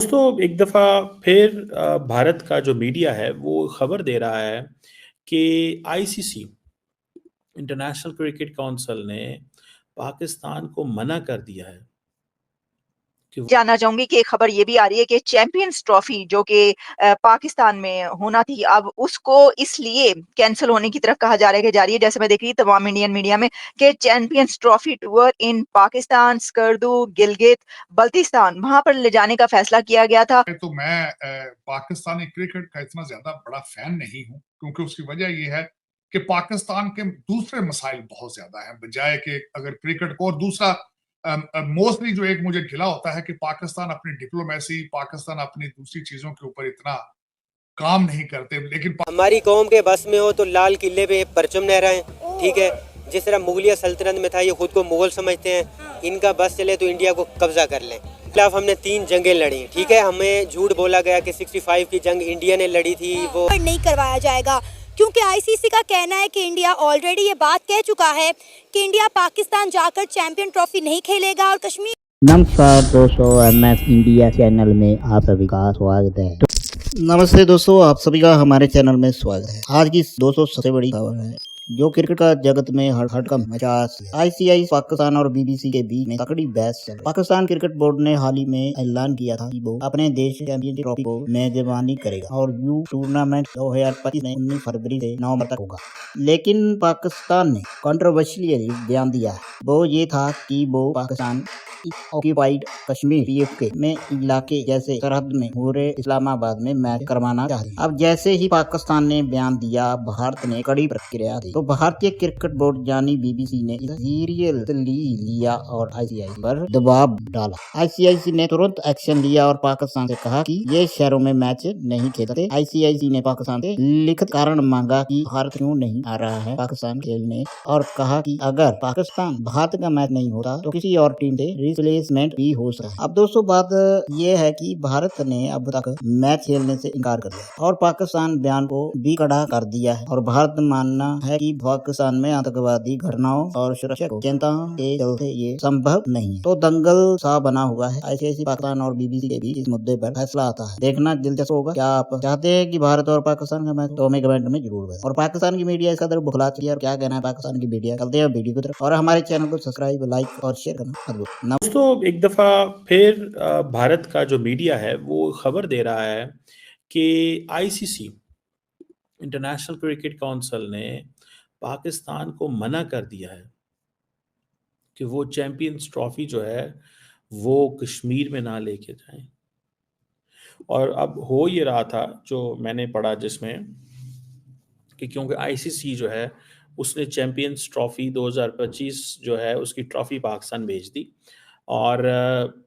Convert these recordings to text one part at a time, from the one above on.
दोस्तों एक दफ़ा फिर भारत का जो मीडिया है वो खबर दे रहा है कि आईसीसी इंटरनेशनल क्रिकेट काउंसिल ने पाकिस्तान को मना कर दिया है कि जानना चाहूँगी कि एक खबर ये भी आ रही है कि चैंपियंस ट्रॉफी जो कि पाकिस्तान में होना थी, अब उसको इसलिए कैंसल होने की तरफ कहा जा रहा है कि जा रही है। जैसे मैं देख रही तमाम इंडियन मीडिया में कि champions trophy tour in Pakistan, Skardu, Gilgit, Baltistan वहाँ पर ले जाने का फैसला किया गया था। तो मैं पाकिस्तानी क्रिकेट का इतना ज्यादा बड़ा फैन नहीं हूँ, क्योंकि उसकी वजह ये है कि पाकिस्तान के दूसरे मसाइल बहुत ज्यादा हैं बजाय कि अगर क्रिकेट को। और दूसरा मोस्टली जो एक मुझे गिला होता है कि पाकिस्तान अपनी डिप्लोमेसी, पाकिस्तान अपनी दूसरी चीजों के ऊपर इतना काम नहीं करते। लेकिन हमारी कौम के बस में हो तो लाल किले पे परचम लहराएं, ठीक है। जिस तरह मुगलिया सल्तनत में था, ये खुद को मुगल समझते हैं, इनका बस चले तो इंडिया को कब्जा कर लें। खिलाफ हमने 3 जंगें लड़ी, ठीक है। हमें झूठ बोला गया कि 65 की जंग इंडिया ने लड़ी थी, वो नहीं करवाया जाएगा, क्योंकि आईसीसी का कहना है कि इंडिया ऑलरेडी ये बात कह चुका है कि इंडिया पाकिस्तान जाकर चैंपियन ट्रॉफी नहीं खेलेगा और कश्मीर। नमस्कार दोस्तों, MS इंडिया चैनल में आप सभी का स्वागत है। नमस्ते दोस्तों, आप सभी का हमारे चैनल में स्वागत है। आज की दोस्तों सबसे बड़ी खबर है जो क्रिकेट का जगत में हड़कंप का मचास है। आईसीसी पाकिस्तान और बीबीसी के बीच में तकड़ी बहस चल रही है। पाकिस्तान क्रिकेट बोर्ड ने हाल ही में ऐलान किया था कि वो अपने देश चैंपियनशिप ट्रॉफी को मेजबानी करेगा और यू टूर्नामेंट 2025 में 19 फरवरी से नवंबर तक होगा। लेकिन पाकिस्तान ने कंट्रोवर्शियली बयान दिया है। वो ये था कि वो पाकिस्तान ऑक्यूपाइड कश्मीर POK में इलाके जैसे सरहद में हो रहे इस्लामाबाद में मैच करवाना चाहते हैं। अब जैसे ही पाकिस्तान ने बयान दिया, भारत ने कड़ी प्रतिक्रिया दी तो भारतीय क्रिकेट बोर्ड यानी बीबीसी ने सीरियसली लिया और आईसीसी पर दबाव डाला। आईसीसी ने तुरंत एक्शन लिया और पाकिस्तान से कहा कि ये शहरों में मैच नहीं खेलते। आईसीसी ने पाकिस्तान से लिखित कारण मांगा कि भारत क्यों नहीं आ रहा है पाकिस्तान खेलने, और कहा कि अगर पाकिस्तान भारत का मैच नहीं होता तो किसी और टीम से रिप्लेसमेंट भी हो सकता है। अब दोस्तों बात यह है कि भारत ने अब तक मैच खेलने से इनकार कर दिया और पाकिस्तान बयान को भी कड़ा कर दिया है। और भारत मानना है कि पाकिस्तान में आतंकवादी घटनाओं और सुरक्षा को चिंता के चलते ये संभव नहीं है। तो दंगल सा बना हुआ है आईसीसी पाकिस्तान और बीबीसी के बीच। इस मुद्दे पर फैसला आता है, देखना दिलचस्प होगा। क्या आप चाहते हैं कि भारत और पाकिस्तान का मैच? तो हमें कमेंट में जरूर बताएं। और पाकिस्तान की मीडिया इसका तरफ बुखला चुकी है, और क्या कहना है पाकिस्तान की मीडिया? चलते हैं वीडियो की तरफ और हमारे चैनल को सब्सक्राइब, लाइक और शेयर करना मत भूलना। दोस्तों एक दफ़ा फिर भारत का जो मीडिया है वो खबर दे रहा है कि आईसीसी इंटरनेशनल क्रिकेट काउंसिल ने पाकिस्तान को मना कर दिया है कि वो चैंपियंस ट्रॉफी जो है वो कश्मीर में ना लेके जाएं। और अब हो ये रहा था जो मैंने पढ़ा जिसमें कि क्योंकि आईसीसी जो है उसने चैंपियंस ट्रॉफी 2025 जो है उसकी ट्रॉफी पाकिस्तान भेज दी, और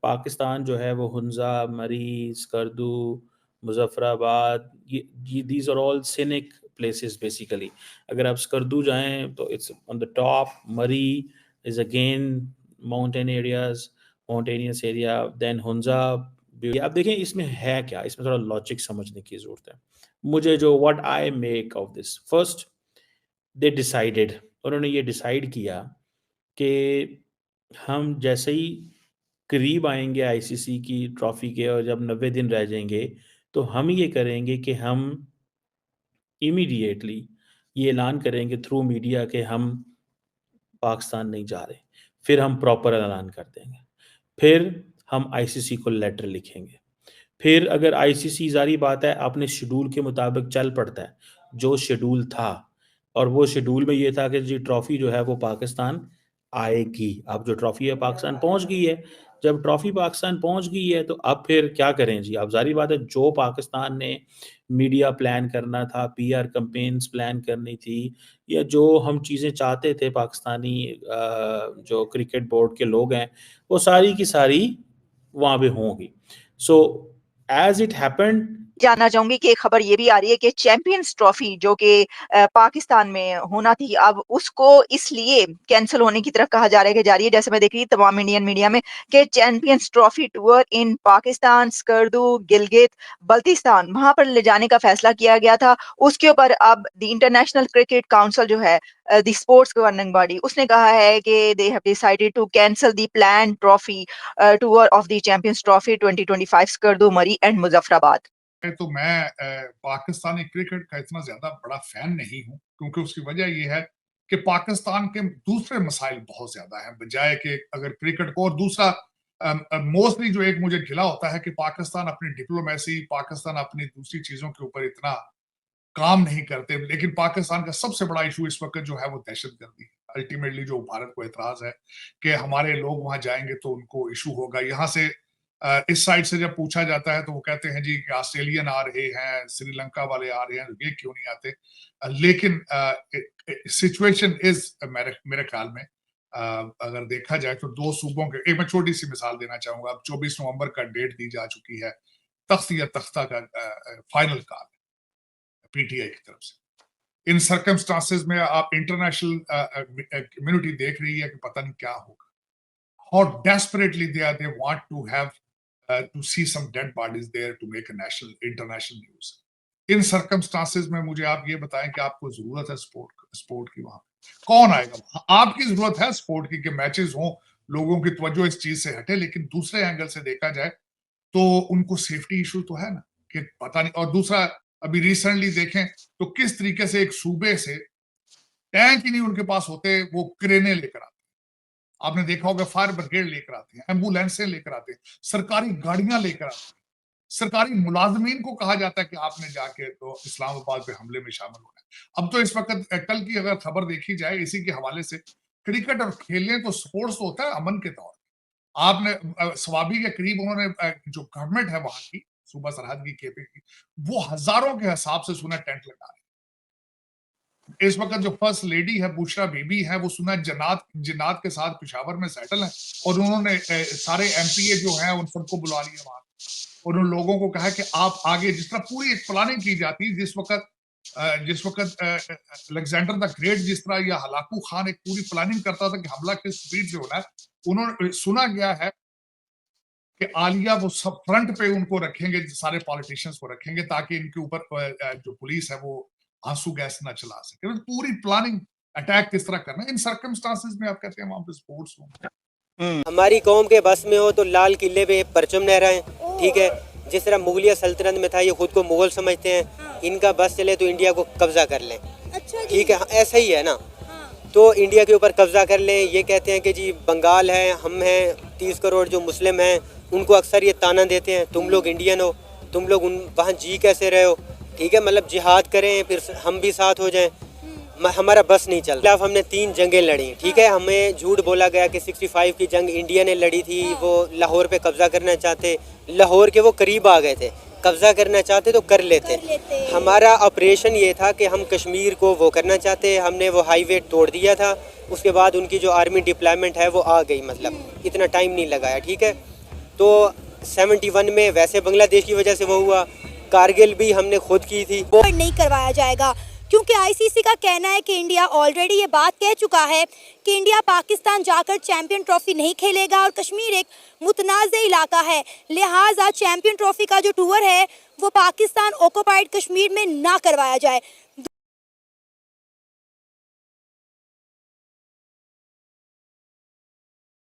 पाकिस्तान जो है वो हुंजा, मरी, स्कर्दू, मुजफ्फराबाद, ये these are all scenic places basically. अगर आप स्कर्दू जाएं तो it's on the top, Murree is again mountain areas, mountainous area, then Hunza. आप देखें इसमें है क्या, इसमें थोड़ा लॉजिक समझने की ज़रूरत है। मुझे जो what I make of this, first they decided, उन्होंने ये डिसाइड किया कि हम जैसे ही करीब आएंगे आईसीसी की ट्रॉफी के और जब 90 दिन रह जाएंगे तो हम ये करेंगे कि हम इमीडिएटली ये ऐलान करेंगे थ्रू मीडिया कि हम पाकिस्तान नहीं जा रहे। फिर हम प्रॉपर ऐलान कर देंगे, फिर हम आईसीसी को लेटर लिखेंगे। फिर अगर आईसीसी, जारी बात है, अपने शेड्यूल के मुताबिक चल पड़ता है जो शेड्यूल था, और वो शेड्यूल में ये था कि जी ट्रॉफी जो है वो पाकिस्तान आएगी। अब जो ट्रॉफी है पाकिस्तान पहुंच गई है, जब ट्रॉफी पाकिस्तान पहुंच गई है तो अब फिर क्या करें जी? अब जारी बात है जो पाकिस्तान ने मीडिया प्लान करना था, पीआर कैंपेन्स प्लान करनी थी, या जो हम चीज़ें चाहते थे पाकिस्तानी जो क्रिकेट बोर्ड के लोग हैं, वो सारी की सारी वहाँ पे होंगी। सो एज इट हैपेंड जानना चाहूंगी कि एक खबर ये भी आ रही है कि चैंपियंस ट्रॉफी जो कि पाकिस्तान में होना थी अब उसको इसलिए कैंसिल होने की तरफ कहा जा रहा है कि जा रही है। जैसे मैं देख रही तमाम इंडियन मीडिया में कि champions trophy tour in Pakistan, Skardu, Gilgit, Baltistan वहां पर ले जाने का फैसला किया गया था। उसके ऊपर अब द इंटरनेशनल क्रिकेट काउंसिल जो है द स्पोर्ट्स गवर्निंग बॉडी उसने कहा है कि they have decided to cancel the plan trophy tour of the champions trophy 2025 Skardu, मरी एंड मुजफ्फराबाद। तो मैं पाकिस्तानी क्रिकेट का इतना ज्यादा बड़ा फैन नहीं हूं, क्योंकि उसकी वजह यह है कि पाकिस्तान के दूसरे मसाइल बहुत ज्यादा हैं बजाय कि अगर क्रिकेट को। और दूसरा मोस्टली जो एक मुझे गिला होता है कि पाकिस्तान अपनी डिप्लोमेसी, पाकिस्तान अपनी दूसरी चीजों के ऊपर इतना काम नहीं करते। लेकिन पाकिस्तान का सबसे बड़ा इशू इस वक्त जो है वो दहशतगर्दी है। अल्टीमेटली जो भारत को एतराज है कि हमारे लोग वहां जाएंगे तो उनको इशू होगा। यहाँ से इस साइड से जब पूछा जाता है तो वो कहते हैं जी कि ऑस्ट्रेलियन आ रहे हैं, श्रीलंका वाले आ रहे हैं, ये क्यों नहीं आते। लेकिन सिचुएशन इज मेरे ख्याल में अगर देखा जाए तो दो सूबों के, एक मैं छोटी सी मिसाल देना चाहूंगा। अब 24 नवंबर का डेट दी जा चुकी है तख्त या तख्ता का फाइनल कॉल पीटीआई की तरफ से। इन सर्कमस्टांसेस में आप इंटरनेशनल कम्युनिटी देख रही है कि पता नहीं क्या होगा। How desperately they want to have to see some dead bodies there to make a international news. In circumstances में मुझे आप ये बताएं कि आपको जरूरत है स्पोर्ट की, वहां कौन आएगा? आपकी जरूरत है स्पोर्ट की कि मैचेस हों, लोगों की तवज्जो इस चीज से हटे। लेकिन दूसरे एंगल से देखा जाए तो उनको सेफ्टी इशू तो है ना कि पता नहीं। और दूसरा अभी रिसेंटली देखें तो किस तरीके से एक सूबे से टैंक ही नहीं उनके पास होते, वो क्रेने लेकर आते। आपने देखा होगा फायर ब्रिगेड लेकर आते हैं, एम्बुलेंसें लेकर आते हैं, सरकारी गाड़ियां लेकर आते हैं। सरकारी मुलाजमीन को कहा जाता है कि आपने जाके तो इस्लामाबाद पे हमले में शामिल होना है। अब तो इस वक्त कल की अगर खबर देखी जाए इसी के हवाले से, क्रिकेट और खेलने तो स्पोर्ट्स तो होता है अमन के तौर पर। आपने स्वाबी के करीब उन्होंने जो गवर्नमेंट है वहां की सूबा सरहद की केपी की, वो हजारों के हिसाब से सुना टेंट लगा रहे। इस वक्त जो फर्स्ट लेडी है बुशरा बीबी है, वो सुना जिन्नात के साथ पेशावर में सेटल है। और उन्होंने सारे एमपीए जो हैं उन सबको बुला लिया वहां और उन लोगों को कहा कि आप आगे, जिस तरह पूरी एक प्लानिंग की जाती, जिस वक्त अलेक्जेंडर द ग्रेट जिस तरह या हलाकू खान एक पूरी प्लानिंग करता था कि हमला किस स्पीड से होना है, उन्होंने सुना गया है कि आलिया वो सब फ्रंट पे उनको रखेंगे, सारे पॉलिटिशियंस को रखेंगे ताकि इनके ऊपर जो पुलिस है वो आंसू गैस ना चला सके। पूरी प्लानिंग अटैक किस तरह करना है इन सर्कमस्टांसेस में। आप कहते हैं वहां पे स्पोर्ट्स हो, हमारी कौम के बस में हो तो लाल किले पे परचम लहराएं, ठीक है। जिस तरह मुगलिया सल्तनत में था, ये खुद को मुगल समझते हैं, इनका बस चले तो इंडिया को कब्जा कर लें, ठीक है। ऐसा ही है ना, तो इंडिया के ऊपर कब्जा कर लें। ये कहते हैं कि जी बंगाल है, हम हैं 30 करोड़ जो मुस्लिम हैं, उनको अक्सर ये ताना देते हैं तुम लोग इंडियन हो, तुम लोग वहाँ जी कैसे रहे हो, ठीक है। मतलब जिहाद करें फिर हम भी साथ हो जाएं, हमारा बस नहीं चल रहा। हमने 3 जंगें लड़ी, ठीक है। हमें झूठ बोला गया कि 65 की जंग इंडिया ने लड़ी थी, वो लाहौर पे कब्जा करना चाहते, लाहौर के वो करीब आ गए थे, कब्जा करना चाहते तो कर लेते। हमारा ऑपरेशन ये था कि हम कश्मीर को वो करना चाहते, हमने वो हाईवे तोड़ दिया था। उसके बाद उनकी जो आर्मी डिप्लॉयमेंट है वो आ गई, मतलब इतना टाइम नहीं लगाया, ठीक है। तो 71 में वैसे बांग्लादेश की वजह से वो हुआ, कारगिल भी हमने खुद की थी। वो नहीं करवाया जाएगा क्योंकि आईसीसी का कहना है कि इंडिया ऑलरेडी ये बात कह चुका है कि इंडिया पाकिस्तान जाकर चैंपियन ट्रॉफी नहीं खेलेगा और कश्मीर एक मुतनाज़ इलाका है, लिहाजा चैंपियन ट्रॉफी का जो टूर है वो पाकिस्तान ऑक्युपाइड कश्मीर में ना करवाया जाए।